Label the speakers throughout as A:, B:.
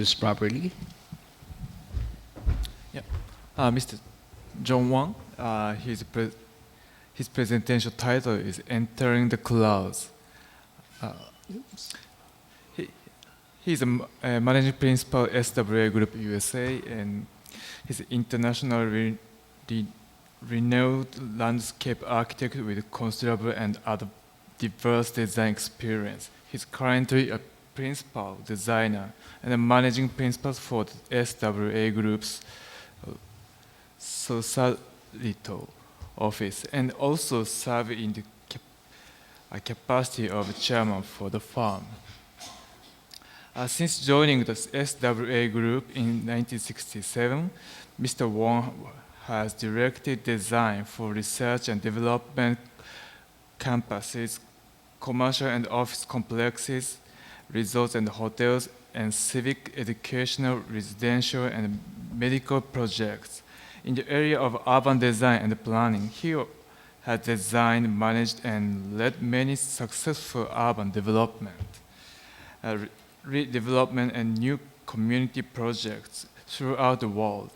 A: this properly.
B: Yeah. Mr. John Wong, his presentation title is Entering the Clouds. He's a managing principal SWA Group USA, and he's an international renowned landscape architect with considerable and other diverse design experience. He's currently a principal designer and a managing principal for the SWA Group's Societal office, and also serve in the capacity of chairman for the firm. Since joining the SWA Group in 1967, Mr. Wong has directed design for research and development campuses, commercial and office complexes, resorts and hotels, and civic, educational, residential, and medical projects. In the area of urban design and planning, he has designed, managed, and led many successful urban development, redevelopment, and new community projects throughout the world.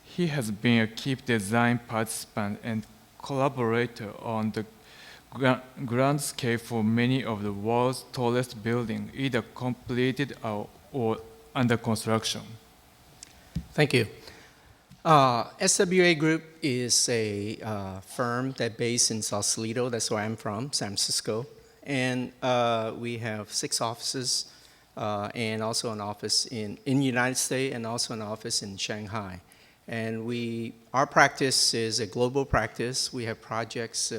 B: He has been a key design participant and collaborator on the grand scale for many of the world's tallest buildings, either completed or under construction.
A: Thank you. SWA Group is a firm that's based in Sausalito. That's where I'm from, San Francisco. And we have 6 offices and also an office in the United States and also an office in Shanghai. And our practice is a global practice. We have projects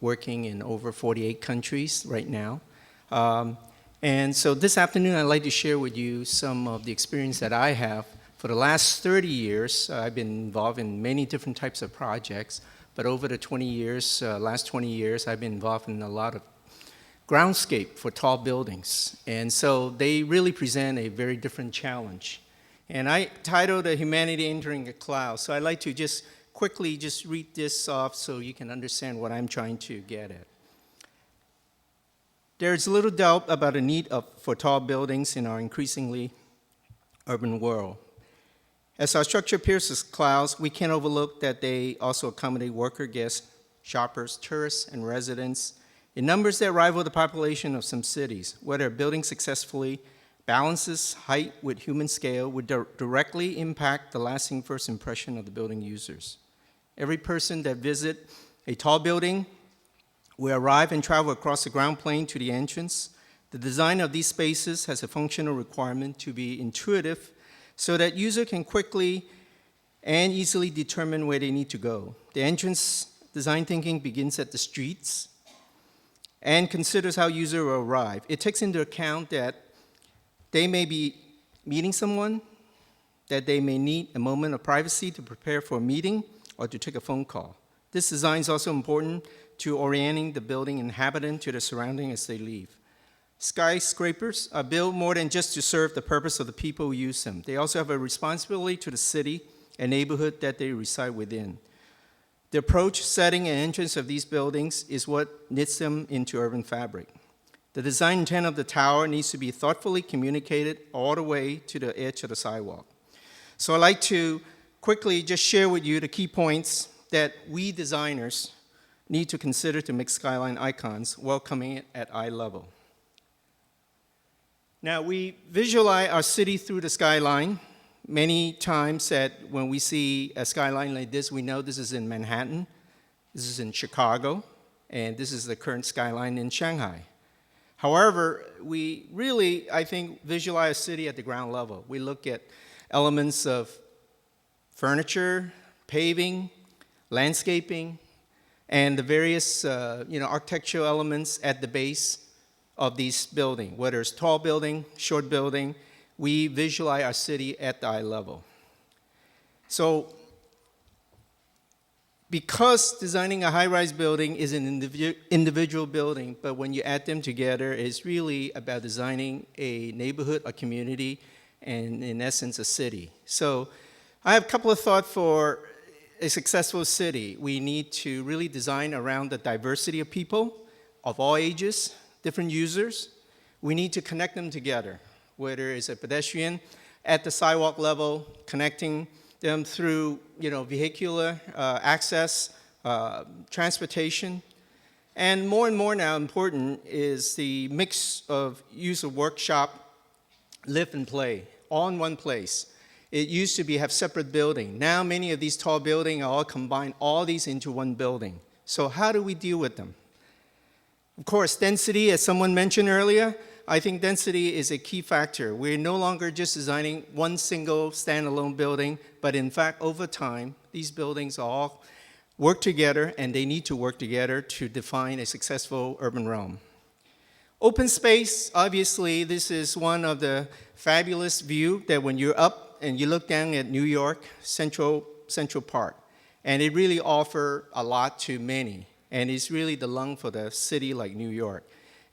A: working in over 48 countries right now. And so this afternoon, I'd like to share with you some of the experience that I have. For the last 30 years, I've been involved in many different types of projects, but over the last 20 years, I've been involved in a lot of groundscape for tall buildings. And so they really present a very different challenge. And I titled Humanity Entering a Cloud. So I'd like to just quickly just read this off so you can understand what I'm trying to get at. There's little doubt about the need for tall buildings in our increasingly urban world. As our structure pierces clouds, we can't overlook that they also accommodate worker, guests, shoppers, tourists, and residents in numbers that rival the population of some cities. Whether building successfully balances height with human scale would directly impact the lasting first impression of the building users. Every person that visits a tall building will arrive and travel across the ground plane to the entrance. The design of these spaces has a functional requirement to be intuitive so that user can quickly and easily determine where they need to go. The entrance design thinking begins at the streets and considers how user will arrive. It takes into account that they may be meeting someone, that they may need a moment of privacy to prepare for a meeting or to take a phone call. This design is also important to orienting the building inhabitant to the surrounding as they leave. Skyscrapers are built more than just to serve the purpose of the people who use them. They also have a responsibility to the city and neighborhood that they reside within. The approach, setting, and entrance of these buildings is what knits them into urban fabric. The design intent of the tower needs to be thoughtfully communicated all the way to the edge of the sidewalk. So I'd like to quickly just share with you the key points that we designers need to consider to make skyline icons welcoming it at eye level. Now, we visualize our city through the skyline. Many times that when we see a skyline like this, we know this is in Manhattan, this is in Chicago, and this is the current skyline in Shanghai. However, we really, I think, visualize a city at the ground level. We look at elements of furniture, paving, landscaping, and the various architectural elements at the base of these buildings, whether it's tall building, short building. We visualize our city at the eye level. So because designing a high-rise building is an individual building, but when you add them together, it's really about designing a neighborhood, a community, and in essence, a city. So I have a couple of thoughts for a successful city. We need to really design around the diversity of people of all ages, different users. We need to connect them together. whether it's a pedestrian at the sidewalk level, connecting them through vehicular access, transportation. And more now important is the mix of use of workshop, live and play, all in one place. It used to have separate building. Now many of these tall buildings are all combined, all these into one building. So how do we deal with them? Of course, density, as someone mentioned earlier, I think density is a key factor. We're no longer just designing one single standalone building, but in fact, over time, these buildings all work together, and they need to work together to define a successful urban realm. Open space, obviously, this is one of the fabulous views that when you're up and you look down at New York, Central Park, and it really offers a lot to many, and it's really the lung for the city like New York.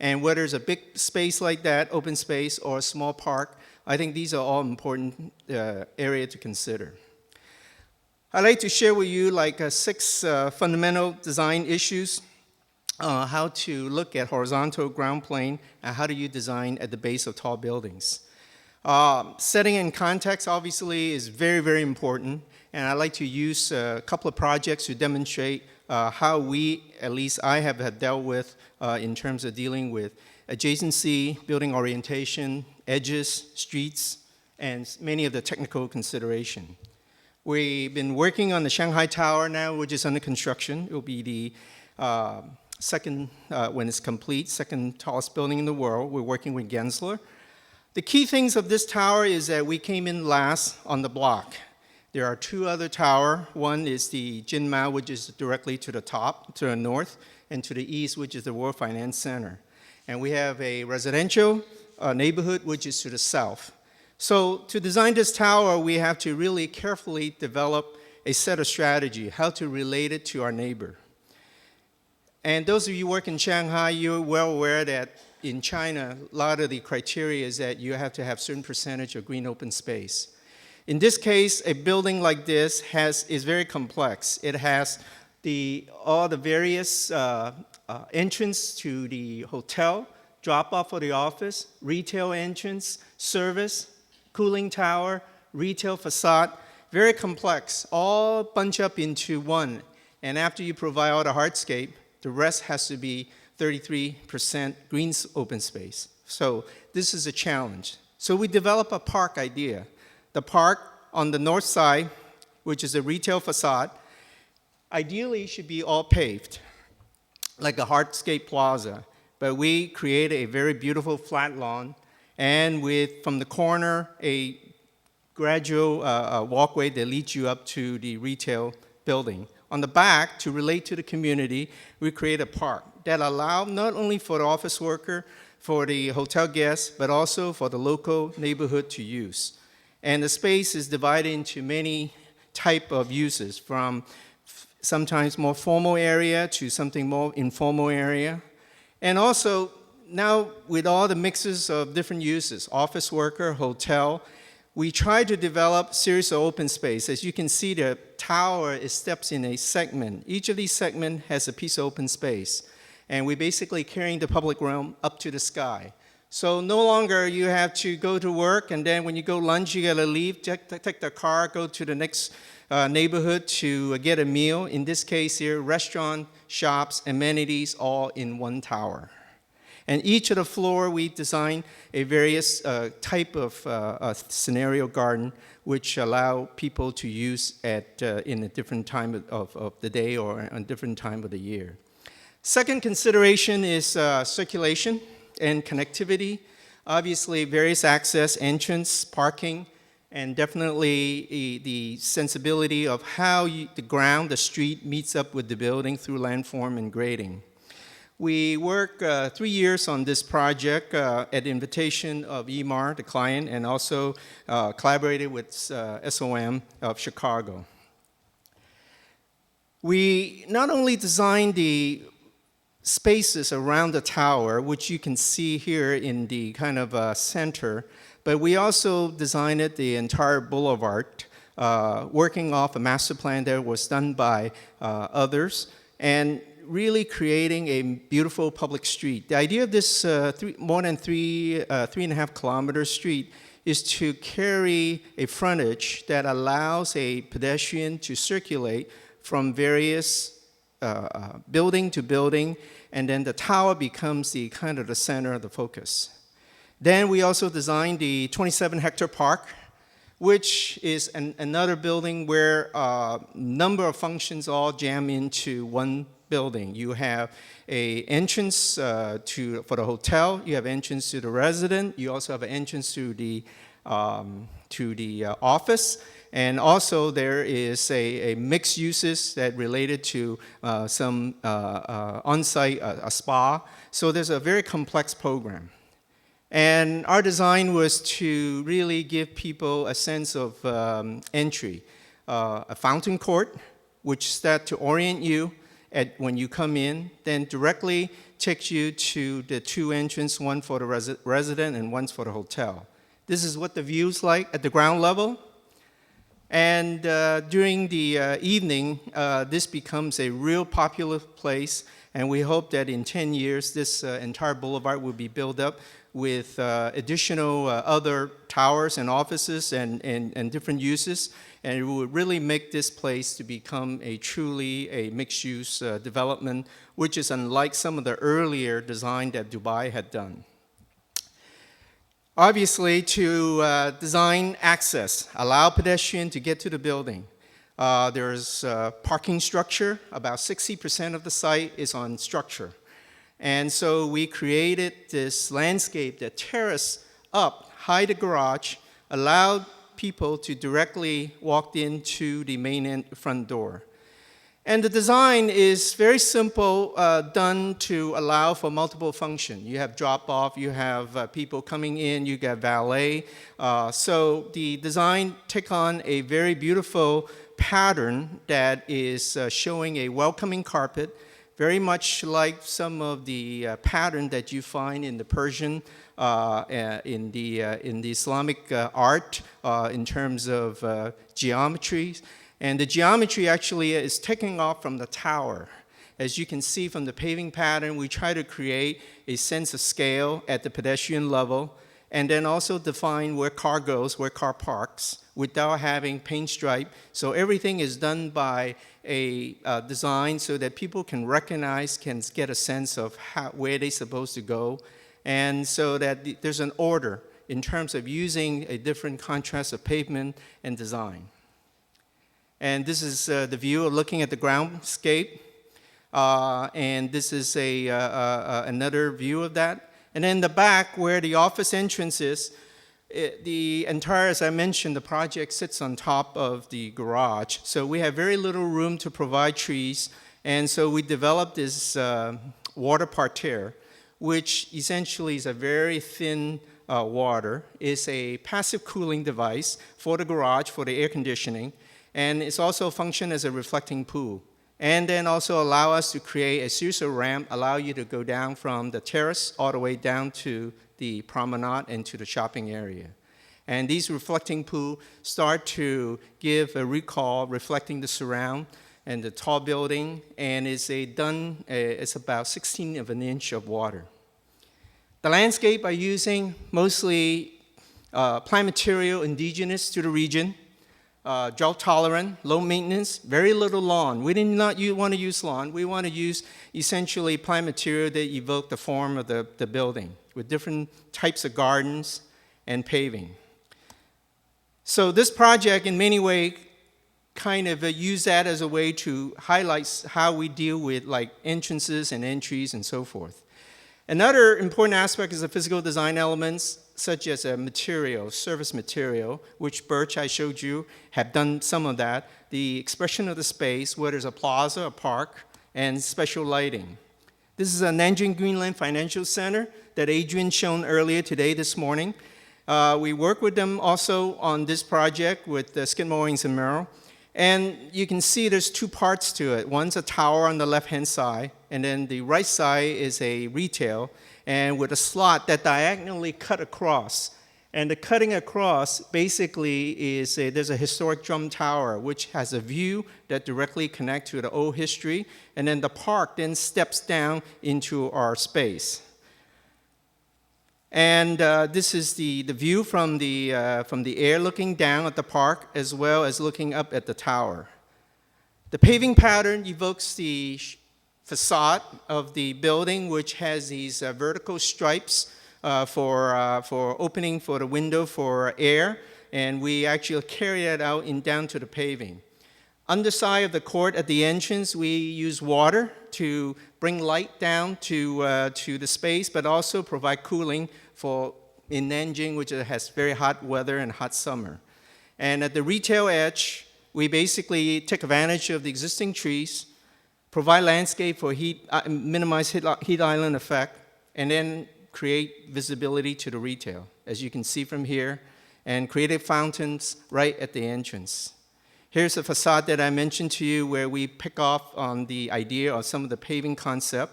A: And whether it's a big space like that, open space, or a small park, I think these are all important areas to consider. I'd like to share with you like 6 fundamental design issues, how to look at horizontal ground plane, and how do you design at the base of tall buildings. Setting in context, obviously, is very, very important, and I'd like to use a couple of projects to demonstrate how we, at least I have dealt with in terms of dealing with adjacency, building orientation, edges, streets, and many of the technical consideration. We've been working on the Shanghai Tower now, which is under construction. It will be the second, when it's complete, second tallest building in the world. We're working with Gensler. The key things of this tower is that we came in last on the block. There are 2 other towers. One is the Jinmao, which is directly to the top, to the north, and to the east, which is the World Finance Center. And we have a residential neighborhood, which is to the south. So to design this tower, we have to really carefully develop a set of strategy, how to relate it to our neighbor. And those of you who work in Shanghai, you're well aware that in China, a lot of the criteria is that you have to have a certain percentage of green open space. In this case, a building like this is very complex. It has all the various entrance to the hotel, drop-off for the office, retail entrance, service, cooling tower, retail facade, very complex, all bunch up into one. And after you provide all the hardscape, the rest has to be 33% green open space. So this is a challenge. So we develop a park idea. The park on the north side, which is a retail facade, ideally should be all paved, like a hardscape plaza. But we create a very beautiful flat lawn, and from the corner, a gradual walkway that leads you up to the retail building. On the back, to relate to the community, we create a park that allows not only for the office worker, for the hotel guests, but also for the local neighborhood to use. And the space is divided into many type of uses, from sometimes more formal area to something more informal area. And also, now with all the mixes of different uses, office worker, hotel, we try to develop a series of open space. As you can see, the tower steps in a segment. Each of these segments has a piece of open space. And we're basically carrying the public realm up to the sky. So no longer you have to go to work, and then when you go lunch, you gotta leave, take the car, go to the next neighborhood to get a meal. In this case here, restaurant, shops, amenities, all in one tower. And each of the floor, we design a various type of scenario garden, which allow people to use in a different time of the day or a different time of the year. Second consideration is circulation and connectivity. Obviously, various access, entrance, parking, and definitely the sensibility of how the street meets up with the building through landform and grading. We worked 3 years on this project at the invitation of EMAR, the client, and also collaborated with SOM of Chicago. We not only designed the spaces around the tower, which you can see here in the kind of center, but we also designed the entire boulevard, working off a master plan that was done by others. And really creating a beautiful public street. The idea of this more than 3.5 kilometer street is to carry a frontage that allows a pedestrian to circulate from various building to building, and then the tower becomes the kind of the center of the focus. Then we also designed the 27 Hector Park, which is another building where a number of functions all jam into one building. You have an entrance for the hotel, you have entrance to the resident, you also have an entrance to the office, and also there is a mixed uses that related to some on-site a spa. So there's a very complex program. And our design was to really give people a sense of entry. A fountain court, which starts to orient you when you come in, then directly takes you to the two entrances, one for the resident and one for the hotel. This is what the view's like at the ground level. And during the evening, this becomes a real popular place, and we hope that in 10 years, this entire boulevard will be built up with additional other towers and offices and different uses, and it will really make this place to become a truly a mixed-use development, which is unlike some of the earlier design that Dubai had done. Obviously, to design access, allow pedestrians to get to the building. There's parking structure. About 60% of the site is on structure. And so we created this landscape that terrace up, hide the garage, allowed people to directly walk into the main front door. And the design is very simple, done to allow for multiple function. You have drop-off, you have people coming in, you got valet. So the design take on a very beautiful pattern that is showing a welcoming carpet, very much like some of the pattern that you find in the Persian, in the Islamic art, in terms of geometries. And the geometry actually is taking off from the tower. As you can see from the paving pattern, we try to create a sense of scale at the pedestrian level, and then also define where car goes, where car parks, without having paint stripe. So everything is done by a design so that people can recognize, can get a sense of where they're supposed to go, and so that there's an order in terms of using a different contrast of pavement and design. And this is the view of looking at the groundscape, and this is another view of that. And then the back, where the office entrance is, the entire, as I mentioned, the project sits on top of the garage. So we have very little room to provide trees. And so we developed this water parterre, which essentially is a very thin water. It's a passive cooling device for the garage, for the air conditioning. And it's also function as a reflecting pool. And then also allow us to create a series of ramp, allow you to go down from the terrace all the way down to the promenade and to the shopping area. And these reflecting pools start to give a recall, reflecting the surround and the tall building, and it's about 16 of an inch of water. The landscape are using mostly plant material indigenous to the region, drought tolerant, low maintenance, very little lawn. We did not want to use lawn. We want to use essentially plant material that evoke the form of the building with different types of gardens and paving. So this project in many ways kind of use that as a way to highlight how we deal with like entrances and entries and so forth. Another important aspect is the physical design elements, such as a material, surface material, which Birch, I showed you, have done some of that. The expression of the space, where there's a plaza, a park, and special lighting. This is a Nanjing Greenland Financial Center that Adrian shown earlier today, this morning. We work with them also on this project with Skidmore, Ings & Merrill. And you can see there's two parts to it. One's a tower on the left-hand side, and then the right side is a retail, and with a slot that diagonally cut across. And the cutting across basically is there's a historic drum tower which has a view that directly connects to the old history, and then the park then steps down into our space. And this is the view from the air looking down at the park, as well as looking up at the tower. The paving pattern evokes the facade of the building, which has these vertical stripes for opening for the window for air, and we actually carry that out down to the paving. Underside of the court at the entrance, we use water to bring light down to the space, but also provide cooling in Nanjing, which has very hot weather and hot summer. And at the retail edge, we basically take advantage of the existing trees, provide landscape for minimize heat island effect, and then create visibility to the retail, as you can see from here, and creative fountains right at the entrance. Here's a facade that I mentioned to you where we pick off on the idea of some of the paving concept.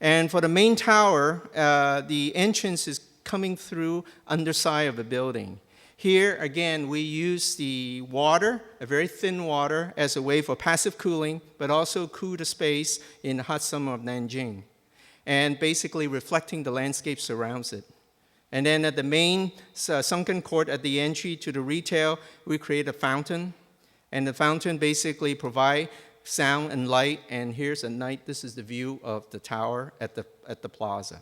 A: And for the main tower, the entrance is coming through underside of the building. Here, again, we use the water, a very thin water, as a way for passive cooling, but also cool the space in the hot summer of Nanjing, and basically reflecting the landscape surrounds it. And then at the main sunken court at the entry to the retail, we create a fountain. And the fountain basically provide sound and light. And here's at night, this is the view of the tower at the plaza.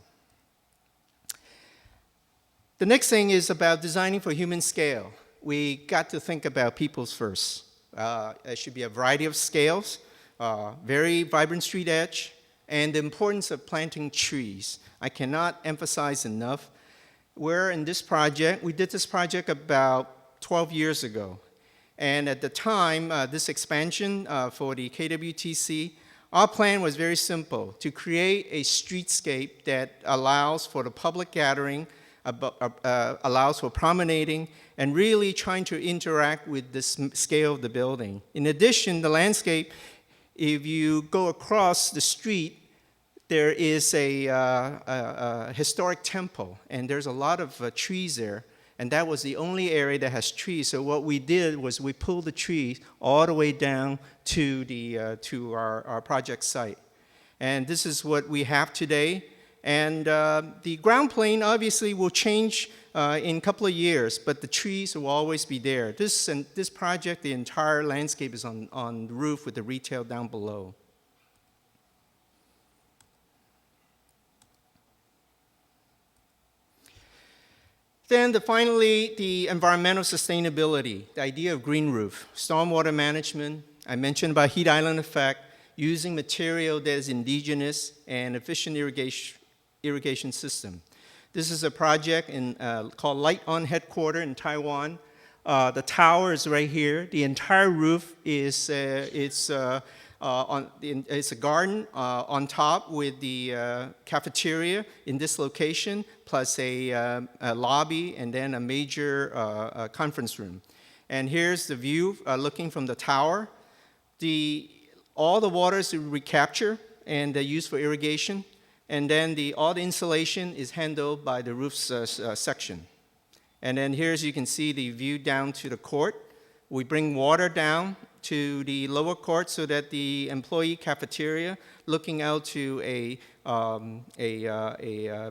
A: The next thing is about designing for human scale. We got to think about people's first. There should be a variety of scales, very vibrant street edge, and the importance of planting trees. I cannot emphasize enough. We did this project about 12 years ago. And at the time, this expansion for the KWTC, our plan was very simple, to create a streetscape that allows for the public gathering, allows for promenading, and really trying to interact with the scale of the building. In addition, the landscape, if you go across the street, there is a historic temple, and there's a lot of trees there. And that was the only area that has trees. So what we did was we pulled the trees all the way down to our project site. And this is what we have today. And the ground plane obviously will change in a couple of years, but the trees will always be there. This project, the entire landscape is on the roof with the retail down below. Then finally, the environmental sustainability, the idea of green roof, stormwater management. I mentioned about heat island effect, using material that is indigenous and efficient irrigation system. This is a project called Light On Headquarters in Taiwan. The tower is right here. The entire roof is it's a garden on top with the cafeteria in this location, plus a lobby and then a major conference room. And here's the view looking from the tower. All the water is recaptured and used for irrigation. And then all the insulation is handled by the roof section. And then here, as you can see, the view down to the court. We bring water down to the lower court so that the employee cafeteria, looking out to a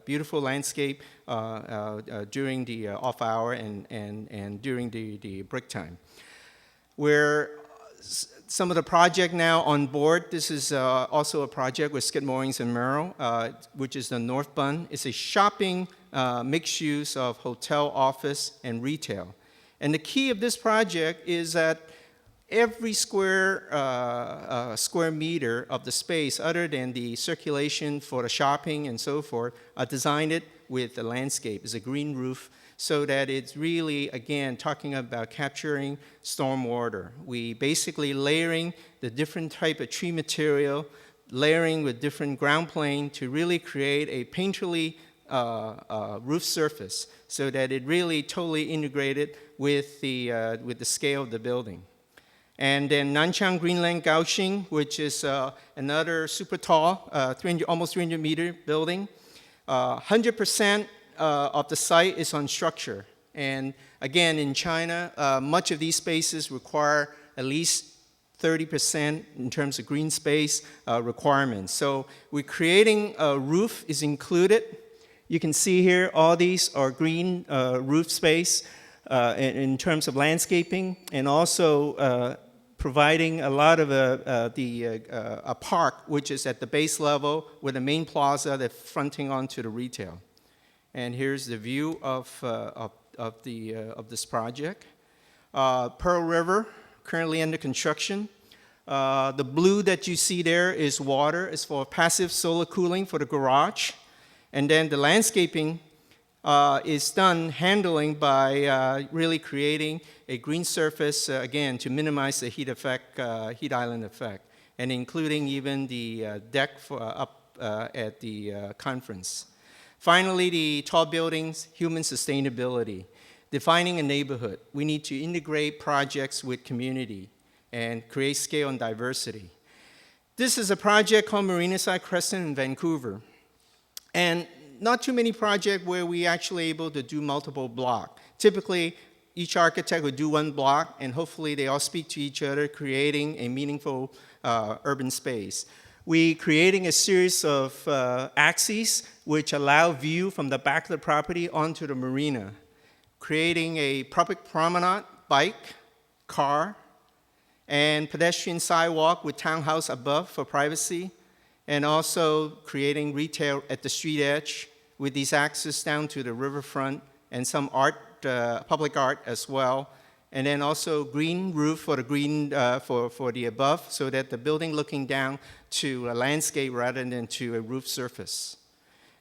A: beautiful landscape during the off hour and during the break time. Where some of the project now on board, this is also a project with Skid Moorings and Merrill, which is the North Bund. It's a shopping mixed use of hotel, office, and retail. And the key of this project is that every square meter of the space, other than the circulation for the shopping and so forth, designed it with the landscape. It's a green roof, so that it's really, again, talking about capturing stormwater. We basically layering the different type of tree material, layering with different ground plane to really create a painterly roof surface, so that it really totally integrated with the scale of the building. And then Nanchang Greenland Kaohsiung, which is another super tall, almost 300-meter building. 100% of the site is on structure. And again, in China, much of these spaces require at least 30% in terms of green space requirements. So we're creating a roof is included. You can see here all these are green roof space in terms of landscaping, and also providing a lot of a park which is at the base level with a main plaza that's fronting onto the retail. And here's the view of this project. Pearl River, currently under construction. The blue that you see there is water. It's for passive solar cooling for the garage. And then the landscaping is done handling by really creating a green surface, again, to minimize the heat island effect, and including even the deck up at the conference. Finally, the tall buildings, human sustainability. Defining a neighborhood, we need to integrate projects with community and create scale and diversity. This is a project called Marinaside Crescent in Vancouver. And not too many projects where we actually able to do multiple blocks. Typically, each architect would do one block, and hopefully they all speak to each other, creating a meaningful urban space. We're creating a series of axes which allow view from the back of the property onto the marina, creating a public promenade, bike, car, and pedestrian sidewalk with townhouse above for privacy, and also creating retail at the street edge with these access down to the riverfront, and some art, public art as well, and then also green roof for the green for the above, so that the building looking down to a landscape rather than to a roof surface.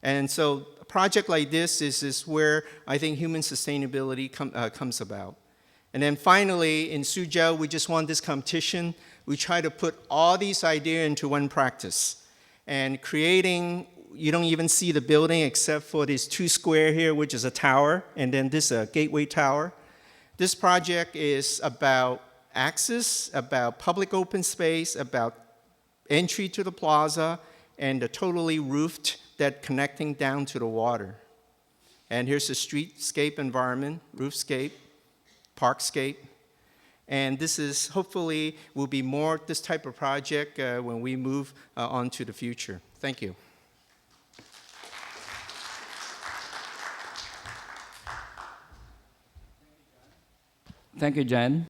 A: And so a project like this is where I think human sustainability comes about. And then finally, in Suzhou, we just won this competition. We try to put all these ideas into one practice. And creating, you don't even see the building except for this 2 square here, which is a tower, and then this gateway tower. This project is about access, about public open space, about entry to the plaza, and the totally roofed that connecting down to the water. And here's the streetscape environment, roofscape, parkscape. And this is hopefully will be more this type of project when we move on to the future. Thank you.
C: Thank you, Jen.